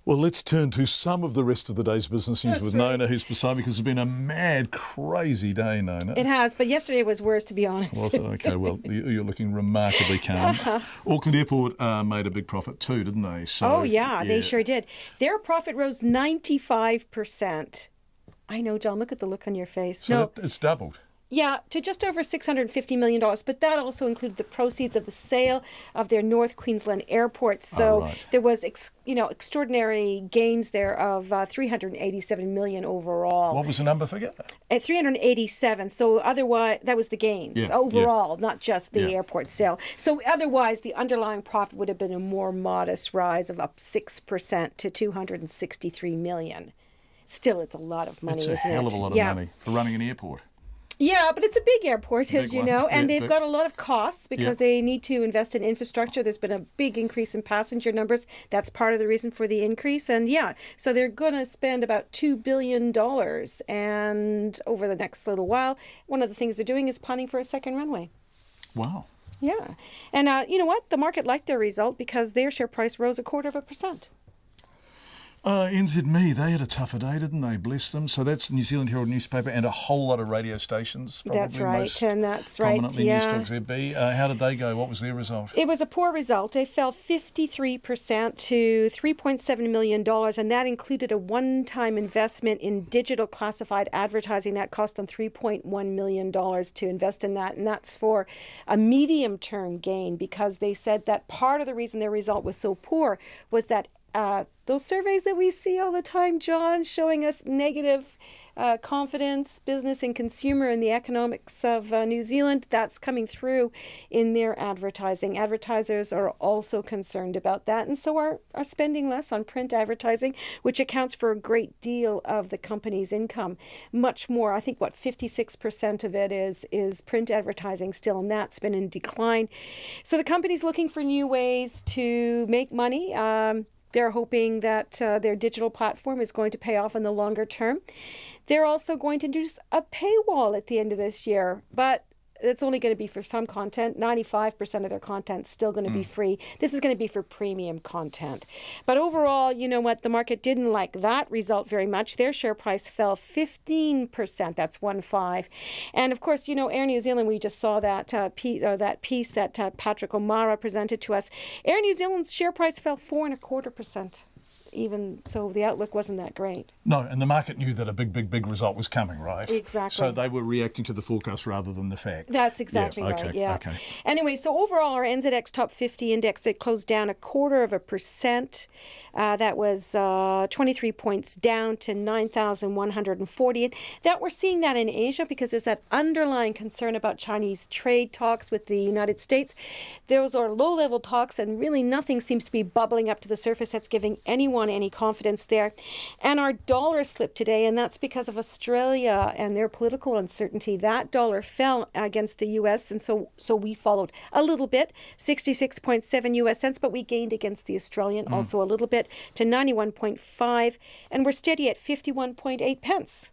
Well, let's turn to some of the rest of the day's business news with right. Nona, who's beside me, because it's been a mad, crazy day, Nona. It has, but yesterday was worse, to be honest. Was it? Okay, well, you're looking remarkably calm. Auckland Airport made a big profit too, didn't they? So, they sure did. Their profit rose 95%. I know, John, look at the look on your face. So it's doubled. Yeah, to just over $650 million, but that also included the proceeds of the sale of their North Queensland airport. So there was, extraordinary gains there of $387 million overall. What was the number figure? At 387. So otherwise, that was the gains overall, not just the airport sale. So otherwise, the underlying profit would have been a more modest rise of up 6% to $263 million. Still, it's a lot of money, isn't it? It's a hell of a lot of money for running an airport. Yeah, but it's a big airport, as you know, and they've got a lot of costs because they need to invest in infrastructure. There's been a big increase in passenger numbers. That's part of the reason for the increase. And so they're going to spend about $2 billion. And over the next little while, one of the things they're doing is planning for a second runway. Wow. Yeah. And you know what? The market liked their result because their share price rose 0.25%. NZME, they had a tougher day, didn't they? Bless them. So that's the New Zealand Herald newspaper and a whole lot of radio stations. Probably that's right, most and that's right. Prominently Newstalk ZB. How did they go? What was their result? It was a poor result. They fell 53% to $3.7 million, and that included a one-time investment in digital classified advertising. That cost them $3.1 million to invest in that, and that's for a medium-term gain because they said that part of the reason their result was so poor was that those surveys that we see all the time, John, showing us negative confidence, business and consumer and the economics of New Zealand, that's coming through in their advertising. Advertisers are also concerned about that and so are spending less on print advertising, which accounts for a great deal of the company's income. Much more, I think, 56% of it is print advertising still, and that's been in decline. So the company's looking for new ways to make money. They're hoping that their digital platform is going to pay off in the longer term. They're also going to introduce a paywall at the end of this year, but it's only going to be for some content. 95% of their content is still going to be free. This is going to be for premium content. But overall, you know what? The market didn't like that result very much. Their share price fell 15%. That's 15. And of course, Air New Zealand, we just saw that piece that Patrick O'Mara presented to us. Air New Zealand's share price fell 4.25%. Even so, the outlook wasn't that great. No, and the market knew that a big result was coming, right? Exactly. So they were reacting to the forecast rather than the facts. That's exactly right. Okay. Anyway, so overall, our NZX Top 50 index, it closed down 0.25%. That was 23 points down to 9,140. And that we're seeing that in Asia because there's that underlying concern about Chinese trade talks with the United States. Those are low-level talks, and really nothing seems to be bubbling up to the surface that's giving anyone any confidence there. And our dollar slipped today, and that's because of Australia and their political uncertainty. That dollar fell against the U.S., and so we followed a little bit, 66.7 U.S. cents, but we gained against the Australian also a little bit to 91.5, and we're steady at 51.8 pence.